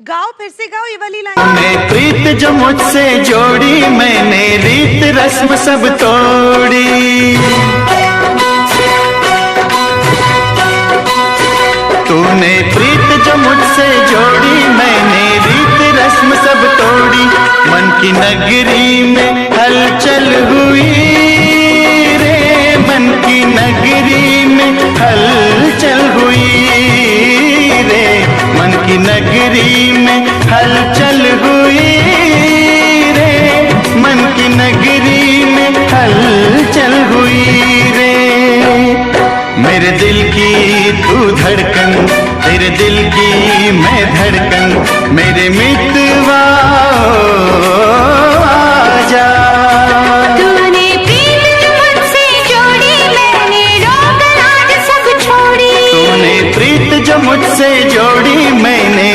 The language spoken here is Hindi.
गाओ, फिर से गाओ ये वाली लाइन। तूने प्रीत जो मुझसे जोड़ी, मैंने रीत रस्म सब तोड़ी। तूने प्रीत जो मुझसे जोड़ी, मैंने रीत रस्म सब तोड़ी। मन की नगरी में हलचल हुई रे, मन की नगरी में हलचल हुई रे, मन की नगरी में हलचल हुई रे, मन की नगरी में हलचल हुई रे। मेरे दिल की तू धड़कन, तेरे दिल की मैं धड़कन, मेरे मितवा आजा। तूने प्रीत जो मुझसे जोड़ी, मैंने रोग लाज सब छोड़ी। तूने प्रीत जो मुझसे जोड़ी, मैंने